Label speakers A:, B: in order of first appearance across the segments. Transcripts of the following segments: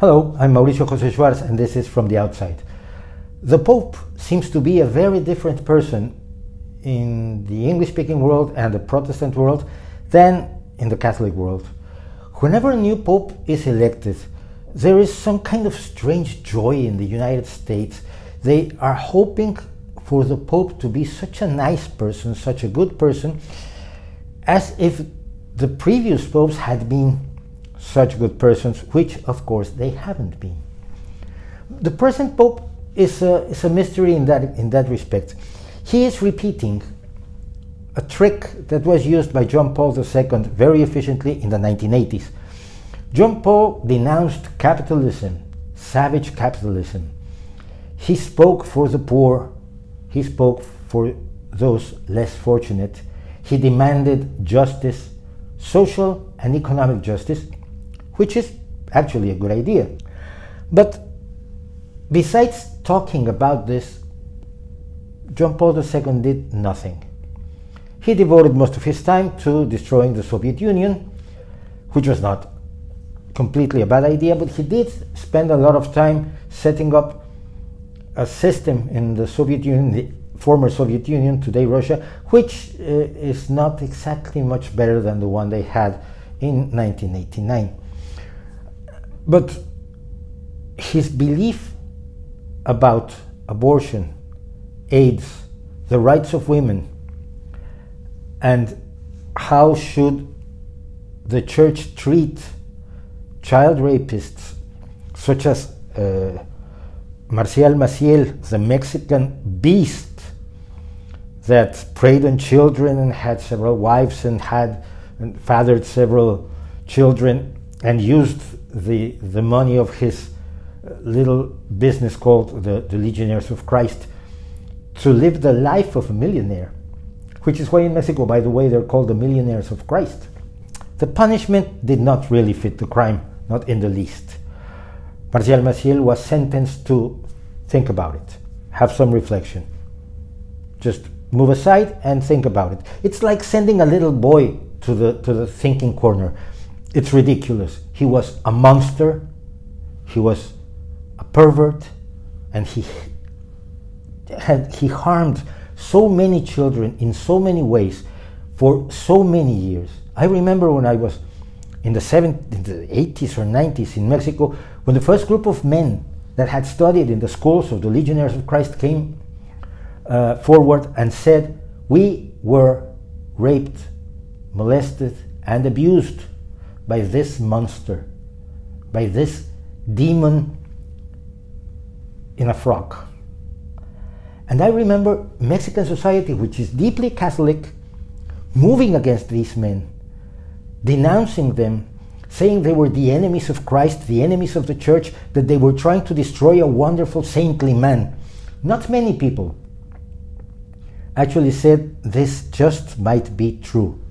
A: Hello, I'm Mauricio José Schwartz, and this is From the Outside. The Pope seems to be a very different person in the English-speaking world and the Protestant world than in the Catholic world. Whenever a new Pope is elected, there is some kind of strange joy in the United States. They are hoping for the Pope to be such a nice person, such a good person, as if the previous popes had been such good persons, which of course they haven't been. The present Pope is a mystery in that respect. He is repeating a trick that was used by John Paul II very efficiently in the 1980s. John Paul denounced capitalism, savage capitalism. He spoke for the poor, he spoke for those less fortunate. He demanded justice, social and economic justice, which is actually a good idea. But besides talking about this, John Paul II did nothing. He devoted most of his time to destroying the Soviet Union, which was not completely a bad idea, but he did spend a lot of time setting up a system in the Soviet Union, the former Soviet Union, today Russia, which is not exactly much better than the one they had in 1989. But his belief about abortion, AIDS, the rights of women, and how should the church treat child rapists such as Marcial Maciel, the Mexican beast that preyed on children and had several wives and fathered several children and used the money of his little business called the Legionnaires of Christ to live the life of a millionaire, which is why in Mexico, by the way, they're called the Millionaires of Christ. The punishment did not really fit the crime, not in the least. Marcial Maciel was sentenced to think about it, have some reflection. Just move aside and think about it. It's like sending a little boy to the thinking corner. It's ridiculous. He was a monster, he was a pervert, and he harmed so many children in so many ways for so many years. I remember when I was in the 80s or 90s in Mexico, when the first group of men that had studied in the schools of the Legionnaires of Christ came forward and said, we were raped, molested, and abused by this monster, by this demon in a frock. And I remember Mexican society, which is deeply Catholic, moving against these men, denouncing them, saying they were the enemies of Christ, the enemies of the church, that they were trying to destroy a wonderful saintly man. Not many people actually said this just might be true.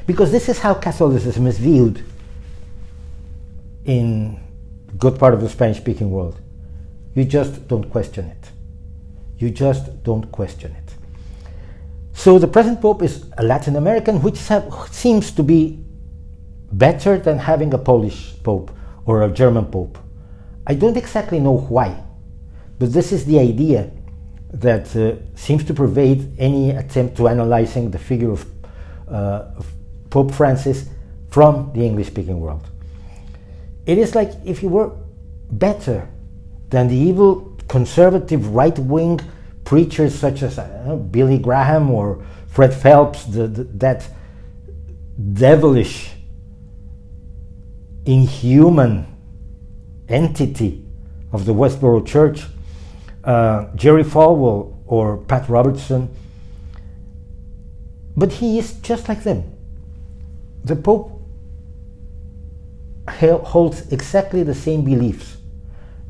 A: Because this is how Catholicism is viewed in a good part of the Spanish-speaking world. You just don't question it. You just don't question it. So the present Pope is a Latin American, which seems to be better than having a Polish Pope or a German Pope. I don't exactly know why, but this is the idea that seems to pervade any attempt to analyzing the figure of Pope Francis from the English-speaking world. It is like if he were better than the evil conservative right-wing preachers such as Billy Graham or Fred Phelps, that devilish, inhuman entity of the Westboro Church, Jerry Falwell or Pat Robertson. But he is just like them. The Pope holds exactly the same beliefs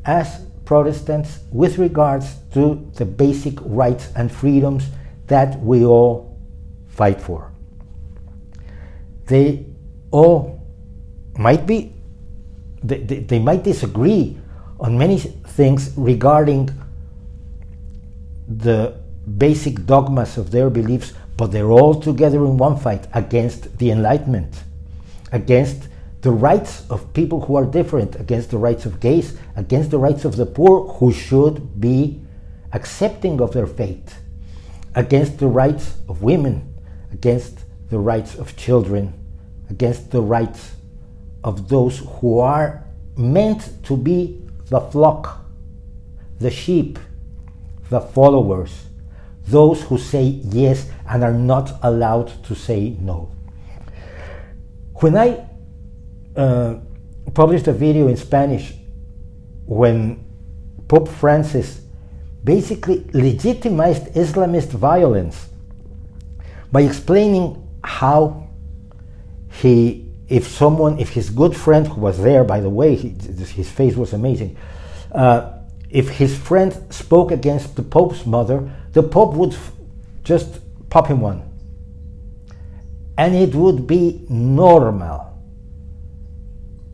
A: as Protestants with regards to the basic rights and freedoms that we all fight for. They all might be, they might disagree on many things regarding the basic dogmas of their beliefs, but they're all together in one fight against the Enlightenment, against the rights of people who are different, against the rights of gays, against the rights of the poor who should be accepting of their fate, against the rights of women, against the rights of children, against the rights of those who are meant to be the flock, the sheep, the followers, those who say yes and are not allowed to say no. When I published a video in Spanish when Pope Francis basically legitimized Islamist violence by explaining how if his good friend, who was there, by the way, his face was amazing, if his friend spoke against the Pope's mother, the Pope would just pop him one. And it would be normal.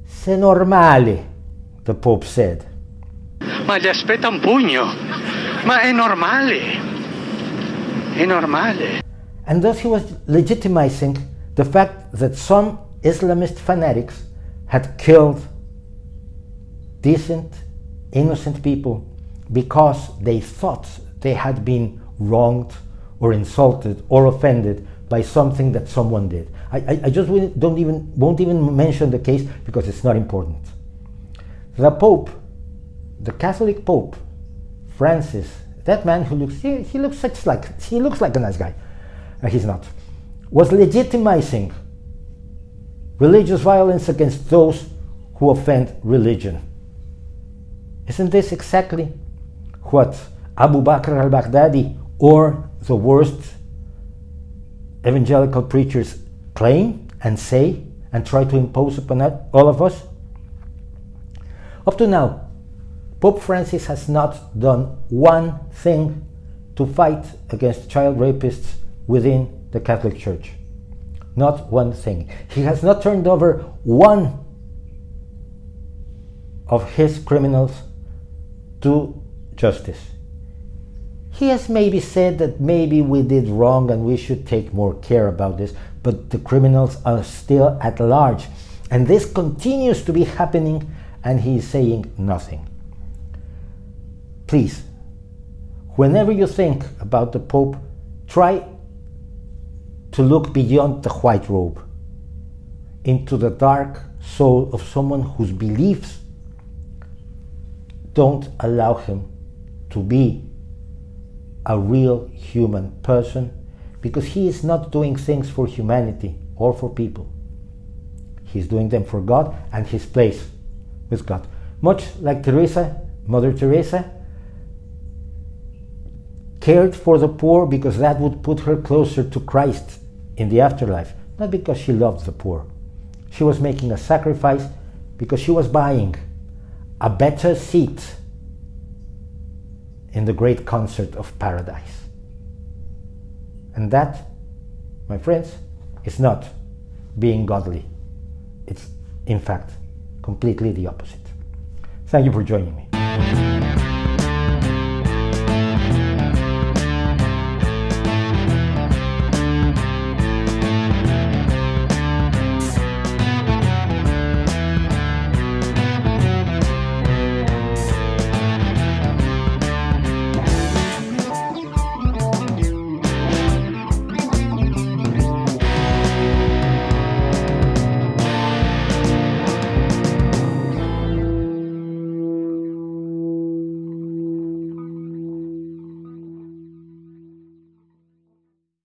A: Se normale, the Pope said.
B: Ma gli aspetta un pugno. Ma è normale. È normale.
A: And thus he was legitimizing the fact that some Islamist fanatics had killed decent, innocent people because they thought they had been wronged or insulted or offended by something that someone did. I just won't even mention the case because it's not important. The Pope, the Catholic Pope, Francis, that man who looks, he looks like a nice guy. He's not. Was legitimizing religious violence against those who offend religion. Isn't this exactly what Abu Bakr al-Baghdadi or the worst evangelical preachers claim and say and try to impose upon all of us? Up to now, Pope Francis has not done one thing to fight against child rapists within the Catholic Church. Not one thing. He has not turned over one of his criminals to justice. He has maybe said that maybe we did wrong and we should take more care about this, but the criminals are still at large. And this continues to be happening, and he is saying nothing. Please, whenever you think about the Pope, try to look beyond the white robe into the dark soul of someone whose beliefs don't allow him to be a real human person, because he is not doing things for humanity or for people. He's doing them for God and his place with God. Much like Teresa, Mother Teresa, cared for the poor because that would put her closer to Christ in the afterlife, not because she loved the poor. She was making a sacrifice because she was buying a better seat in the great concert of paradise. And that, my friends, is not being godly. It's, in fact, completely the opposite. Thank you for joining me.